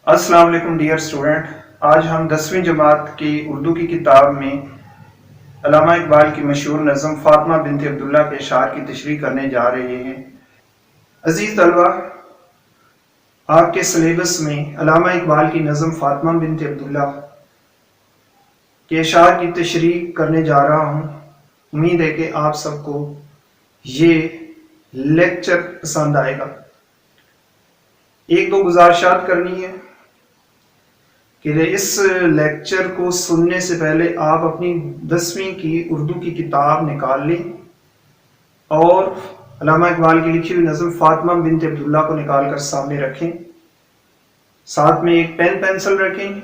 अस्सलाम वालेकुम dear student. आज हम 10वीं जमात की उर्दू की किताब में अल्लामा इकबाल की मशहूर नज़म फातिमा बिनत अब्दुल्ला के अशार की तशरीह करने जा रहे हैं। अजीज तलबा, आपके सिलेबस में अल्लामा इकबाल की नज़म फातिमा बिनत अब्दुल्ला के अशार की तशरीह करने जा रहा हूँ। उम्मीद है कि आप सबको ये लेक्चर पसंद आएगा। एक दो गुजारिशात करनी है कि इस लेक्चर को सुनने से पहले आप अपनी 10वीं की उर्दू की किताब निकाल लें और अल्लामा इकबाल की लिखी हुई नज़म फातिमा बिनत अब्दुल्ला को निकाल कर सामने रखें। साथ में एक पेन पेंसिल रखें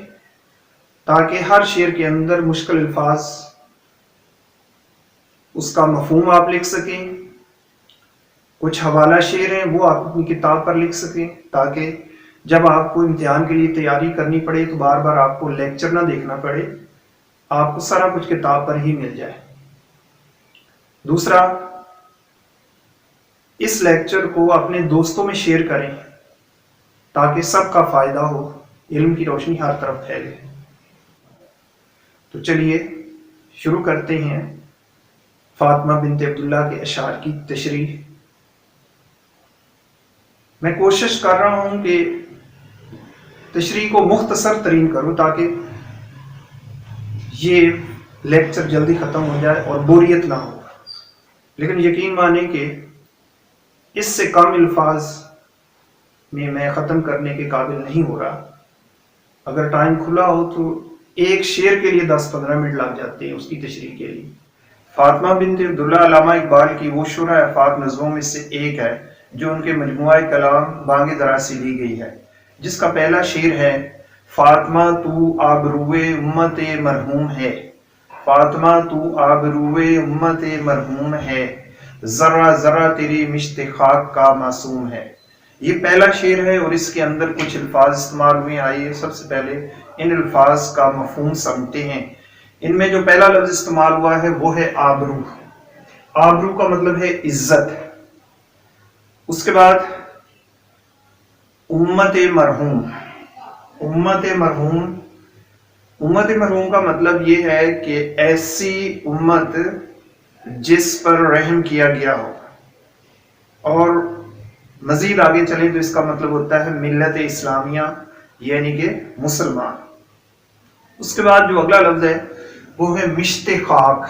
ताकि हर शेर के अंदर मुश्किल अल्फाज उसका मफहूम आप लिख सकें। कुछ हवाला शेर हैं वो आप अपनी किताब पर लिख सकें ताकि जब आपको इम्तिहान के लिए तैयारी करनी पड़े तो बार बार आपको लेक्चर ना देखना पड़े, आपको सारा कुछ किताब पर ही मिल जाए। दूसरा, इस लेक्चर को अपने दोस्तों में शेयर करें ताकि सबका फायदा हो, इल्म की रोशनी हर तरफ फैले। तो चलिए शुरू करते हैं फातिमा बिनत अब्दुल्ला के अशार की तशरीह। मैं कोशिश कर रहा हूं कि तशरीह को मुख्तसर तरीन करूं ताकि ये लेक्चर जल्दी ख़त्म हो जाए और बोरियत ना हो। लेकिन यकीन माने कि इससे कम अल्फाज में मैं ख़त्म करने के काबिल नहीं हो रहा। अगर टाइम खुला हो तो एक शेर के लिए 10-15 मिनट लग जाते हैं उसकी तशरीह के लिए। फातिमा बिनत अब्दुल्ला अल्लामा इकबाल की वो शुरा आफाक नज़मों में से एक है जो उनके मजमुआ कलाम बांगे दरा से ली गई है, जिसका पहला शेर है फातिमा तू आबरूए उम्मते मरहूम है, फातिमा तू आबरूए उम्मते मरहूम है, जरा जरा तेरी मिश्त खाक का मासूम है। ये पहला शेर है और इसके अंदर कुछ अल्फाज इस्तेमाल हुए। आइए सबसे पहले इन अल्फाज का मफहूम समझते हैं। इनमें जो पहला लफ्ज इस्तेमाल हुआ है वो है आबरू। आबरू का मतलब है इज्जत। उसके बाद उम्मत मरहूम। उम्मत मरहूम, उम्मत मरहूम का मतलब ये है कि ऐसी उम्मत जिस पर रहम किया गया हो। और मजीद आगे चले तो इसका मतलब होता है मिल्लत इस्लामिया यानी कि मुसलमान। उसके बाद जो अगला लफ्ज है वो है मिश्ते खाक।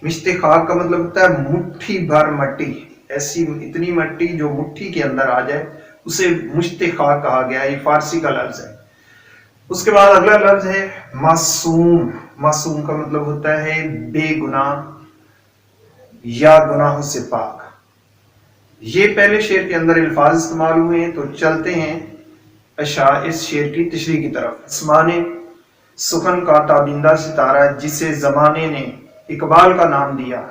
मिश्ते खाक का मतलब होता है मुट्ठी भर मट्टी, ऐसी इतनी मट्टी जो मुट्ठी के अंदर आ जाए उसे मुश्ते खाक कहा गया है। ये फारसी का लफ्ज है। उसके बाद अगला लफ्ज है मासूम। मासूम का मतलब होता है बेगुनाह या गुनाहों से पाक। ये पहले शेर के अंदर अल्फाज इस्तेमाल हुए हैं। तो चलते हैं इस शेर की तशरीह की तरफ। आसमाने सुखन का ताबिंदा सितारा जिसे जमाने ने इकबाल का नाम दिया,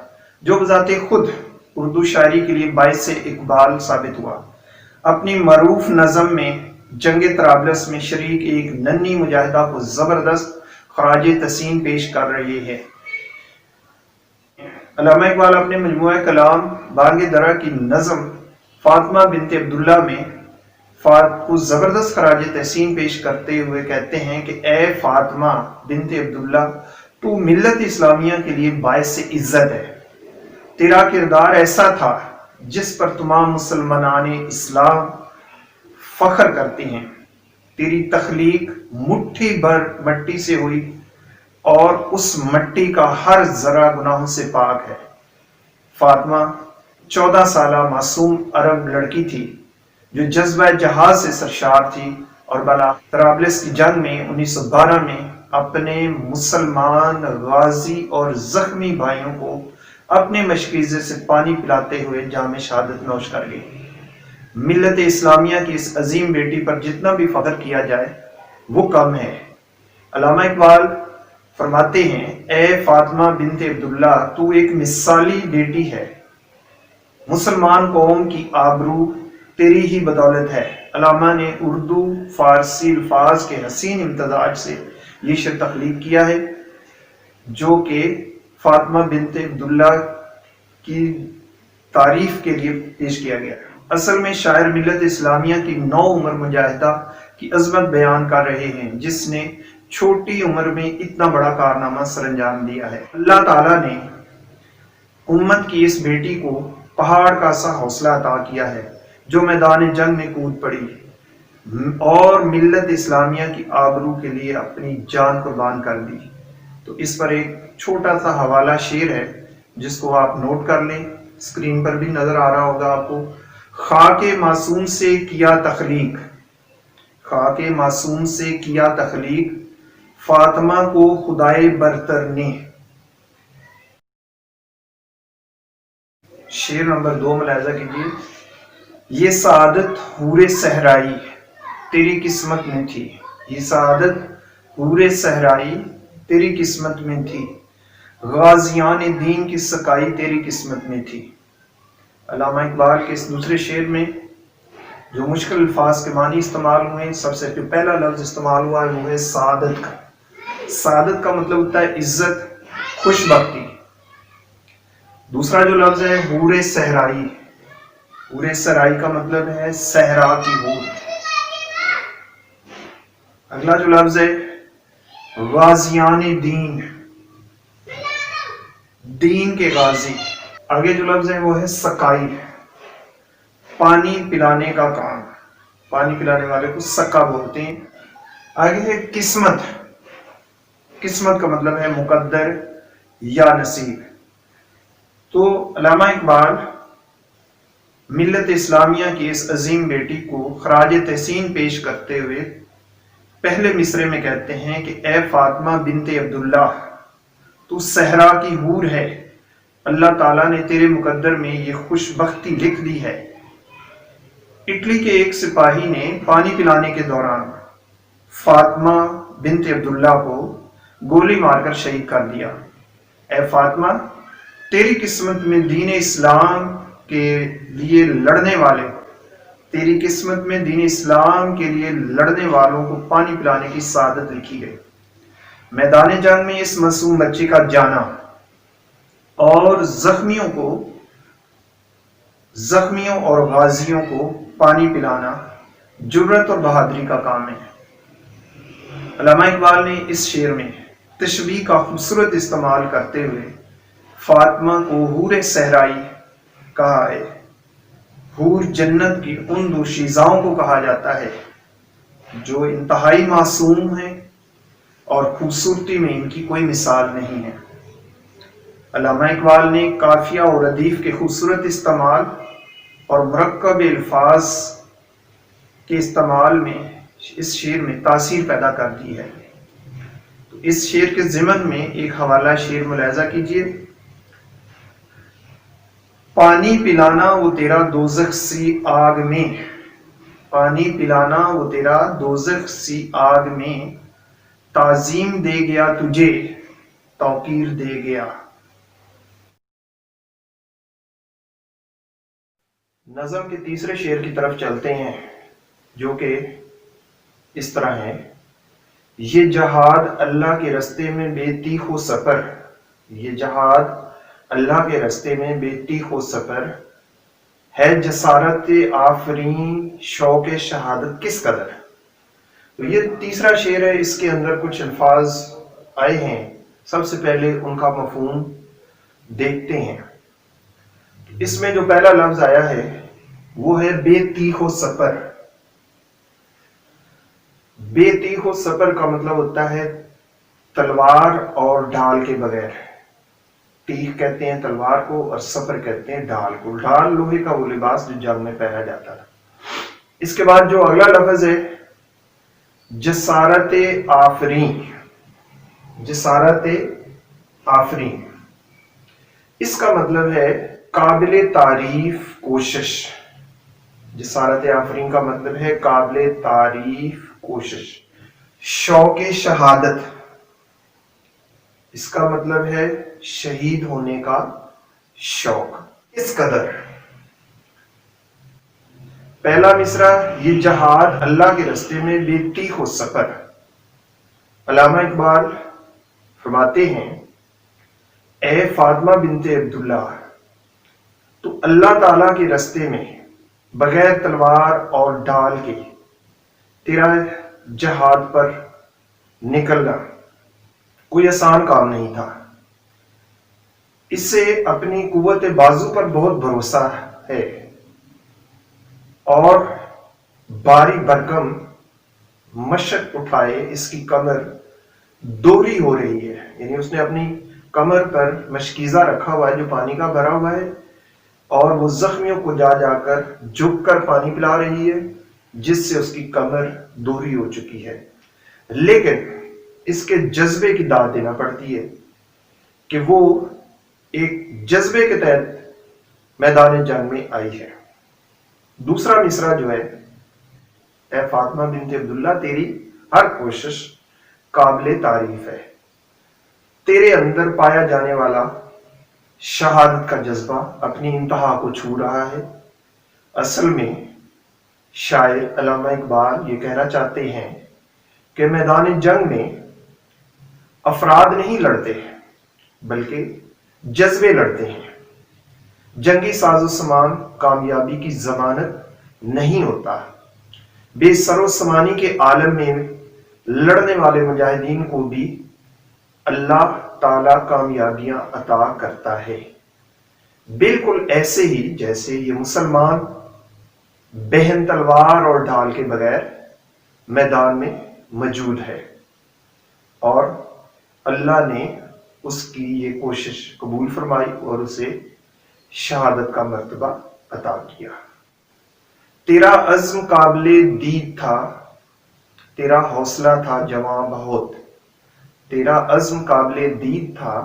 जो बजाते खुद उर्दू शायरी के लिए बाइस इकबाल साबित हुआ, अपनी मरूफ नज़म में जंग तराबलस में शरीक एक नन्ही मुजाहिदा को जबरदस्त खराज तसीम पेश कर रहे हैं। अल्लामा इकबाल अपने मजमुआ कलाम बांगे दरा की नज़म फातिमा बिनत अब्दुल्ला में को जबरदस्त खराज तहसीन पेश करते हुए कहते हैं कि ए फातिमा बिनत अब्दुल्ला, तू मिल्लत इस्लामिया के लिए बाइस इज्जत है। तेरा किरदार ऐसा था जिस पर तमाम मुसलमान इस्लाम फख्र करते हैं। तेरी तख्लीक मुट्ठी भर मट्टी से हुई और उस मट्टी का हर जरा गुनाहों से पाक है। फातिमा 14 साला मासूम अरब लड़की थी जो जज्बा जहाज से सरशार थी और बला तराबलस की जंग में 1912 में अपने मुसलमान गाजी और जख्मी भाइयों को अपने मशकीज़े से पानी पिलाते हुए जाम शहादत नौश कर गई। मिल्लत इस्लामिया की इस अजीम बेटी पर जितना भी फख्र किया जाए वो कम है। अल्लामा इकबाल फरमाते हैं, ए फातिमा बिनत अब्दुल्ला, तू एक मिसाली बेटी है। मुसलमान कौम की आबरू तेरी ही बदौलत है। अल्लामा ने उर्दू फारसी अल्फाज के हसीन इम्तजाज से ये शेर तख्लीक किया है जो कि फातिमा बिनत अब्दुल्ला की तारीफ के लिए पेश किया गया। असल में शायर मिल्लत इस्लामिया की नौ उम्र मुजाहिदा की अजमत बयान कर रहे हैं, जिसने छोटी उम्र में इतना बड़ा कारनामा सरंजाम दिया है। अल्लाह ताला ने उम्मत की इस बेटी को पहाड़ का सा हौसला अता किया है, जो मैदान जंग में कूद पड़ी और मिल्लत इस्लामिया की आबरू के लिए अपनी जान कुर्बान कर दी। तो इस पर एक छोटा सा हवाला शेर है, जिसको आप नोट कर लें, स्क्रीन पर भी नजर आ रहा होगा आपको। खाके मासूम से किया तखलीक, खाके मासूम से किया तखलीक, फातिमा को खुदाए बरतर ने। शेर नंबर 2 मुलाहिजा कीजिए। ये सआदत हूरे सहराई तेरी किस्मत में थी, ये सआदत हूरे सहराई तेरी किस्मत में थी, गाजियान दीन की सकाई तेरी किस्मत में थी। अल्लामा इकबाल के इस दूसरे शेर में जो मुश्किल अल्फाज के मानी इस्तेमाल हुए, सबसे जो पहला लफ्ज इस्तेमाल हुआ है वो है सआदत का। सआदत का मतलब होता है इज्जत, खुशबख्ती। दूसरा जो लफ्ज है हूरे सहराई, हूरे सहराई का मतलब है सहरा की हूर। अगला जो लफ्ज है गाजियान दीन, दीन के गाजी। आगे जो लफ्ज है वो है सकाई, पानी पिलाने का काम, पानी पिलाने वाले को सक्का बोलते हैं। आगे है किस्मत, किस्मत का मतलब है मुकद्दर या नसीब। तो अल्लामा इकबाल मिल्लत इस्लामिया की इस अजीम बेटी को खराज तहसीन पेश करते हुए पहले मिसरे में कहते हैं कि ए फातिमा बिनते अब्दुल्ला, तू सहरा की हूर है, अल्लाह ताला ने तेरे मुकद्दर में ये खुशबख्ती लिख दी है। इटली के एक सिपाही ने पानी पिलाने के दौरान फातिमा बिनते अब्दुल्ला को गोली मारकर शहीद कर दिया। ए फातिमा, तेरी किस्मत में दीन इस्लाम के लिए लड़ने वाले, तेरी किस्मत में दीन इस्लाम के लिए लड़ने वालों को पानी पिलाने की सादत लिखी गई। मैदान जंग में इस मासूम बच्चे का जाना और जख्मियों और गाजियों को पानी पिलाना जुर्रत और बहादुरी का काम है। अल्लामा इकबाल ने इस शेर में तशबीह का खूबसूरत इस्तेमाल करते हुए फातिमा को हूरे सहराई कहा है। हूर जन्नत की उन दोशीज़ाओं को कहा जाता है जो इंतहाई मासूम है और खूबसूरती में इनकी कोई मिसाल नहीं है। अल्लामा इकबाल ने काफिया और रदीफ के खूबसूरत इस्तेमाल और मुरक्कब अल्फाज के इस्तेमाल में इस शेर में तासीर पैदा कर दी है। तो इस शेर के ज़िमन में एक हवाला शेर मुलाहिजा कीजिए। पानी पिलाना वो तेरा दोज़ख सी आग में, पानी पिलाना वो तेरा दोज़ख सी आग में, ताज़ीम दे गया तुझे तौकीर दे गया। नज़म के तीसरे शेर की तरफ चलते हैं, जो कि इस तरह है। ये जहाद अल्लाह के रस्ते में बेती हो सफर, ये जहाद अल्लाह के रस्ते में बेती हो सफर, है जसारत आफरीन शौक शहादत किस कदर। तो ये तीसरा शेर है, इसके अंदर कुछ अल्फाज आए हैं। सबसे पहले उनका मफहूम देखते हैं। इसमें जो पहला लफ्ज आया है वो है बेतीहो सफर। बेतीहो सफर का मतलब होता है तलवार और ढाल के बगैर। तीख कहते हैं तलवार को और सफर कहते हैं ढाल को। ढाल लोहे का वो लिबास जो जंग में पहना जाता था। इसके बाद जो अगला लफ्ज है जसारत आफरीन, जसारत आफरीन, इसका मतलब है काबिले तारीफ कोशिश। जसारत आफरीन का मतलब है काबिले तारीफ कोशिश। शौक शहादत, इसका मतलब है शहीद होने का शौक। इस कदर पहला मिसरा, ये जहाद अल्लाह के रास्ते में बेती हो सफर। अल्लामा इकबाल फरमाते हैं, ए फातिमा बिनते अब्दुल्ला, तो अल्लाह ताला के रास्ते में बगैर तलवार और ढाल के तेरा जहाद पर निकलना कोई आसान काम नहीं था। इससे अपनी कुव्वत बाजू पर बहुत भरोसा है और बारी भरकम मशक उठाए इसकी कमर दोहरी हो रही है। यानी उसने अपनी कमर पर मशकीजा रखा हुआ है जो पानी का भरा हुआ है और वो जख्मियों को जा जाकर झुककर पानी पिला रही है, जिससे उसकी कमर दोहरी हो चुकी है। लेकिन इसके जज्बे की दाद देना पड़ती है कि वो एक जज्बे के तहत मैदान जंग में आई है। दूसरा मिसरा जो है, ए फातिमा बिन्त अब्दुल्ला, तेरी हर कोशिश काबिल तारीफ है। तेरे अंदर पाया जाने वाला शहादत का जज्बा अपनी इंतहा को छू रहा है। असल में शायर अल्लामा इकबाल ये कहना चाहते हैं कि मैदान जंग में अफराद नहीं लड़ते बल्कि जज्बे लड़ते हैं। जंगी साजो सामान कामयाबी की जमानत नहीं होता। बेसरो समानी के आलम में लड़ने वाले मुजाहिदीन को भी अल्लाह ताला कामयाबियां अता करता है, बिल्कुल ऐसे ही जैसे ये मुसलमान बहन तलवार और ढाल के बगैर मैदान में मौजूद है और अल्लाह ने उसकी ये कोशिश कबूल फरमाई और उसे शहादत का मर्तबा अता किया। तेरा अज़्म काबिले दीद था, तेरा हौसला था जवां बहुत। तेरा अज़्म काबिले दीद था,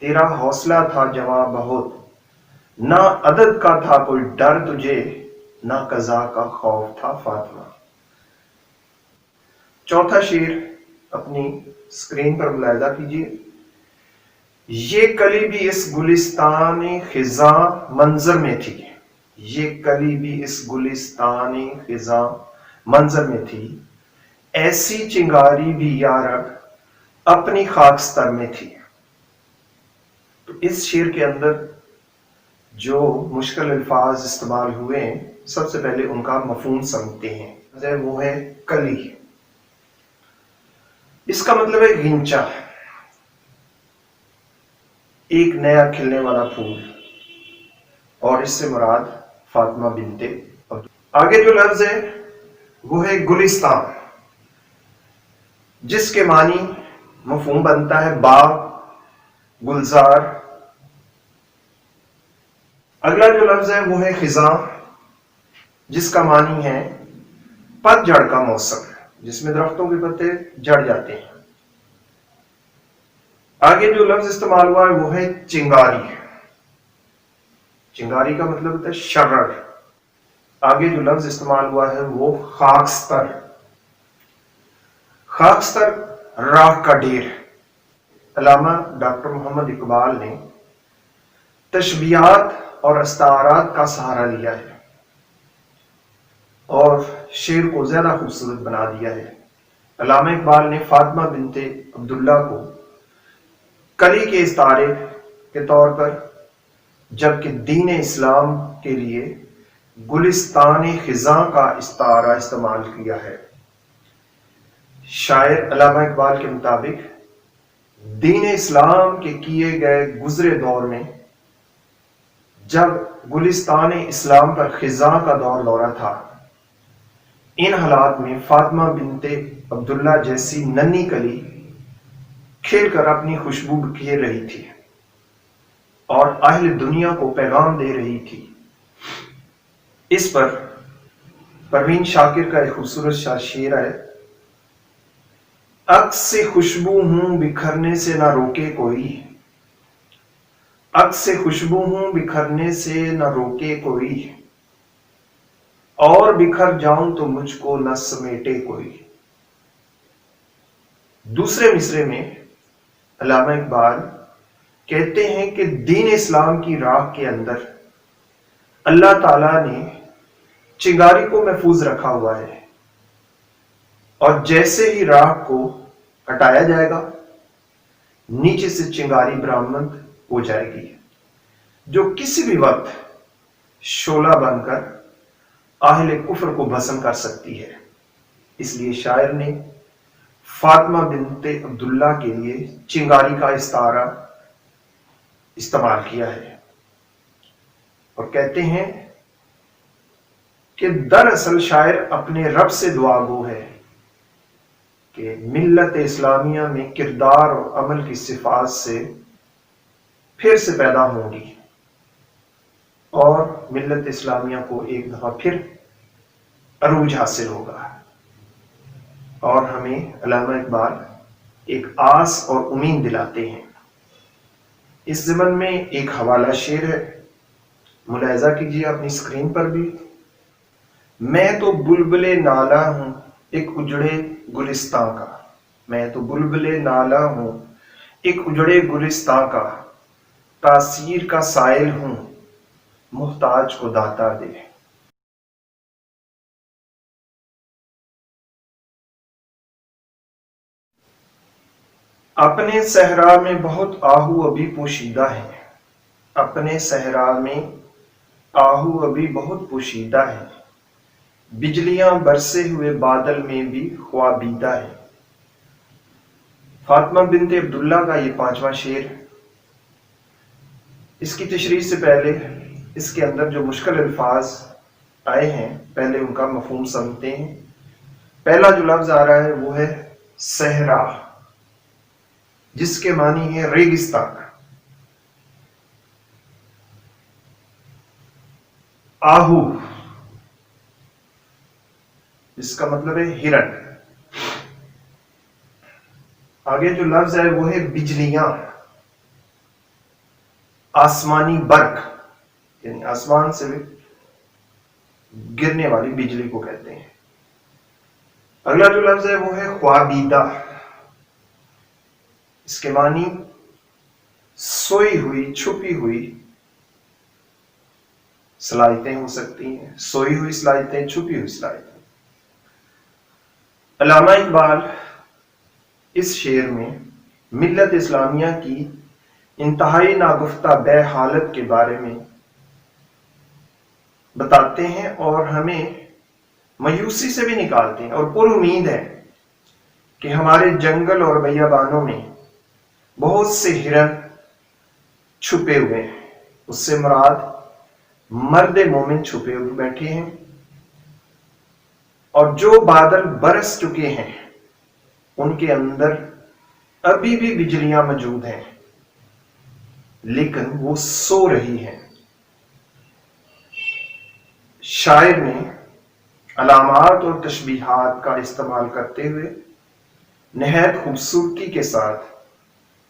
तेरा हौसला था जवां बहुत। ना अदद का था कोई डर तुझे, ना कज़ा का खौफ था फातिमा। चौथा शेर अपनी स्क्रीन पर मुलाहिजा कीजिए। ये कली भी इस गुलिस्तान खिजा मंजर में थी, ये कली भी इस गुलिस्तान खिजा मंजर में थी। ऐसी चिंगारी भी यारब अपनी खाकस्तर में थी। तो इस शेर के अंदर जो मुश्किल अल्फाज इस्तेमाल हुए हैं, सबसे पहले उनका मफहूम समझते हैं। वो है कली, इसका मतलब है गिंचा, एक नया खिलने वाला फूल, और इससे मुराद फातिमा बिन्ते अब्दुल्ला। आगे जो लफ्ज है वो है गुलिस्तान, जिसके मानी मफहूम बनता है बाग, गुलजार। अगला जो लफ्ज है वो है खिजा, जिसका मानी है पतझड़ का मौसम, जिसमें दरख्तों के पत्ते झड़ जाते हैं। आगे जो लफ्ज इस्तेमाल हुआ है वो है चिंगारी, चिंगारी का मतलब होता है शर्र। आगे जो लफ्ज इस्तेमाल हुआ है वो खाकस्तर, खाकस्तर राख का ढेर। अल्लामा डॉक्टर मोहम्मद इकबाल ने तशबीहात और अस्तारात का सहारा लिया है और शेर को ज्यादा खूबसूरत बना दिया है। अल्लामा इकबाल ने फातिमा बिन्ते अब्दुल्ला को कली के इस्तारे के तौर पर, जबकि दीन इस्लाम के लिए गुलिस्तान खिजा का इस्तारा इस्तेमाल किया है। शायर अल्लामा इकबाल के मुताबिक दीन इस्लाम के किए गए गुजरे दौर में जब गुलिस्तान इस्लाम पर खिजा का दौर दौरा था, इन हालात में फातिमा बिन्ते अब्दुल्ला जैसी नन्ही कली खिलकर अपनी खुशबू बिखेर रही थी और अहले दुनिया को पैगाम दे रही थी। इस पर परवीन शाकिर का एक खूबसूरत शेर है। अक्स से खुशबू हूं बिखरने से ना रोके कोई, अक्स से खुशबू हूं बिखरने से ना रोके कोई, और बिखर जाऊं तो मुझको न समेटे कोई। दूसरे मिसरे में अल्लामा इकबाल कहते हैं कि दीन इस्लाम की राह के अंदर अल्लाह ताला ने चिंगारी को महफूज रखा हुआ है और जैसे ही राह को हटाया जाएगा, नीचे से चिंगारी बरामद हो जाएगी, जो किसी भी वक्त शोला बनकर आहले कुफ्र को भस्म कर सकती है। اس لیے شاعر نے فاطمہ بنت عبداللہ کے لیے چنگاری کا استعارہ استعمال کیا ہے اور کہتے ہیں کہ دراصل شاعر اپنے رب سے دعا گو ہے کہ ملت اسلامیہ میں کردار اور عمل کی صفات سے پھر سے پیدا ہوں گی اور ملت اسلامیہ کو ایک دفعہ پھر عروج حاصل ہوگا. اور ہمیں علامہ اقبال ایک آس اور امید دلاتے ہیں. اس ضمن میں ایک حوالہ شعر ہے، ملاحظہ کیجیے اپنی اسکرین پر بھی. میں تو بلبل نالہ ہوں ایک اجڑے گلستان کا، میں تو بلبل نالہ ہوں ایک اجڑے گلستان کا، تاثیر کا سائل ہوں محتاج کو داتا دے. اپنے صحرا میں بہت آہو ابھی پوشیدہ ہے، اپنے صحرا میں آہو ابھی بہت پوشیدہ ہے، بجلیاں برسے ہوئے بادل میں بھی خوابیدہ ہے. فاطمہ بنت عبداللہ کا یہ 5واں شعر. اس کی تشریح سے پہلے اس کے اندر جو مشکل الفاظ آئے ہیں پہلے ان کا مفہوم سمجھتے ہیں. پہلا جو لفظ آ رہا ہے وہ ہے صحرا، جس کے معنی ہے ریگستان. آہو اس کا مطلب ہے ہرن. آگے جو لفظ ہے وہ ہے بجلیاں، آسمانی برق، یعنی آسمان سے گرنے والی بجلی کو کہتے ہیں. اگلا جو لفظ ہے وہ ہے خوابیدہ. اس کے معنی سوئی ہوئی، چھپی ہوئی صلاحیتیں ہو سکتی ہیں، سوئی ہوئی صلاحیتیں، چھپی ہوئی صلاحیتیں. علامہ اقبال اس شعر میں ملت اسلامیہ کی انتہائی ناگفتہ بے حالت کے بارے میں بتاتے ہیں اور ہمیں مایوسی سے بھی نکالتے ہیں، اور پر امید ہے کہ ہمارے جنگل اور بیابانوں میں بہت سے ہرن چھپے ہوئے ہیں. اس سے مراد مرد مومن چھپے ہوئے بیٹھے ہیں، اور جو بادل برس چکے ہیں ان کے اندر ابھی بھی بجلیاں موجود ہیں لیکن وہ سو رہی ہیں. شاعر نے علامات اور تشبیہات کا استعمال کرتے ہوئے نہایت خوبصورتی کے ساتھ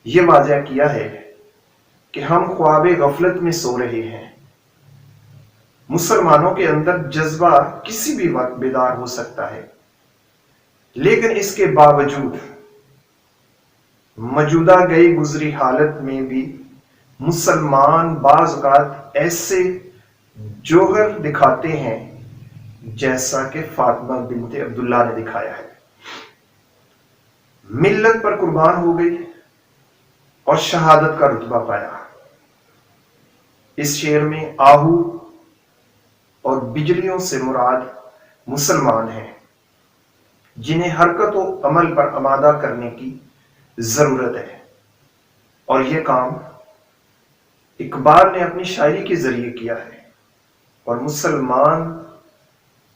یہ واضح کیا ہے کہ ہم خواب غفلت میں سو رہے ہیں. مسلمانوں کے اندر جذبہ کسی بھی وقت بیدار ہو سکتا ہے، لیکن اس کے باوجود موجودہ گئی گزری حالت میں بھی مسلمان بعض اوقات ایسے جوہر دکھاتے ہیں جیسا کہ فاطمہ بنت عبداللہ نے دکھایا ہے. ملت پر قربان ہو گئی اور شہادت کا رتبہ پایا. اس شعر میں آہو اور بجلیوں سے مراد مسلمان ہیں جنہیں حرکت و عمل پر آمادہ کرنے کی ضرورت ہے، اور یہ کام اقبال نے اپنی شاعری کے ذریعے کیا ہے اور مسلمان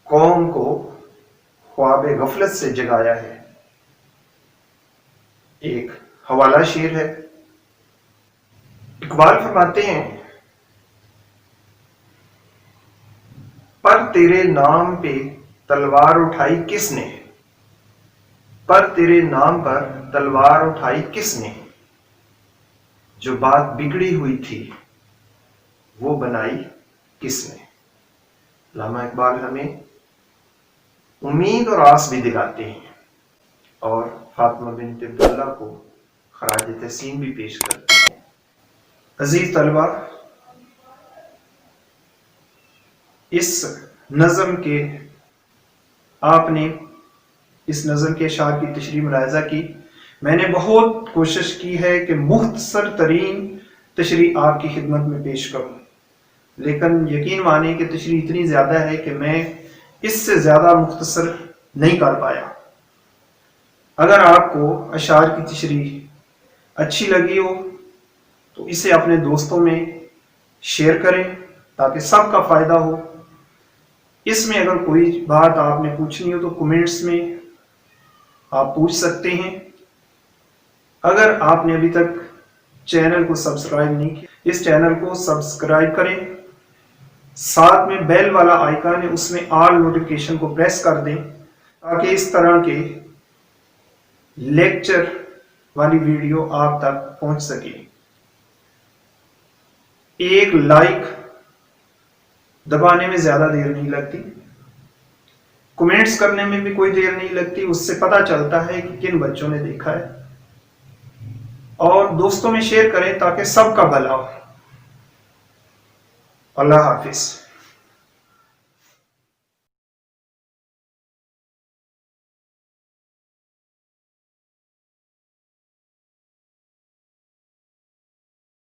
قوم کو خواب غفلت سے جگایا ہے. ایک حوالہ شعر ہے. اقبال فرماتے ہیں، پر تیرے نام پہ تلوار اٹھائی کس نے، پر تیرے نام پر تلوار اٹھائی کس نے، جو بات بگڑی ہوئی تھی وہ بنائی کس نے. علامہ اقبال ہمیں امید اور آس بھی دلاتے ہیں اور فاطمہ بنت عبداللہ کو خراج تحسین بھی پیش کرتے ہیں. عزیز طلبہ، اس نظم کے آپ نے اس نظم کے اشعار کی تشریح ملاحظہ کی. میں نے بہت کوشش کی ہے کہ مختصر ترین تشریح آپ کی خدمت میں پیش کروں، لیکن یقین مانیں کہ تشریح اتنی زیادہ ہے کہ میں اس سے زیادہ مختصر नहीं कर पाया। अगर आपको अशार की तशरीह अच्छी लगी हो तो इसे अपने दोस्तों में शेयर करें ताकि सबका फायदा हो। इसमें अगर कोई बात आपने पूछनी हो तो कमेंट्स में आप पूछ सकते हैं। अगर आपने अभी तक चैनल को सब्सक्राइब नहीं किया, इस चैनल को सब्सक्राइब करें, साथ में बेल वाला आइकन है उसमें ऑल नोटिफिकेशन को प्रेस कर दें ताकि इस तरह के लेक्चर वाली वीडियो आप तक पहुंच सके। एक लाइक दबाने में ज्यादा देर नहीं लगती, कमेंट्स करने में भी कोई देर नहीं लगती, उससे पता चलता है कि किन बच्चों ने देखा है। और दोस्तों में शेयर करें ताकि सबका भला हो। अल्लाह हाफिज।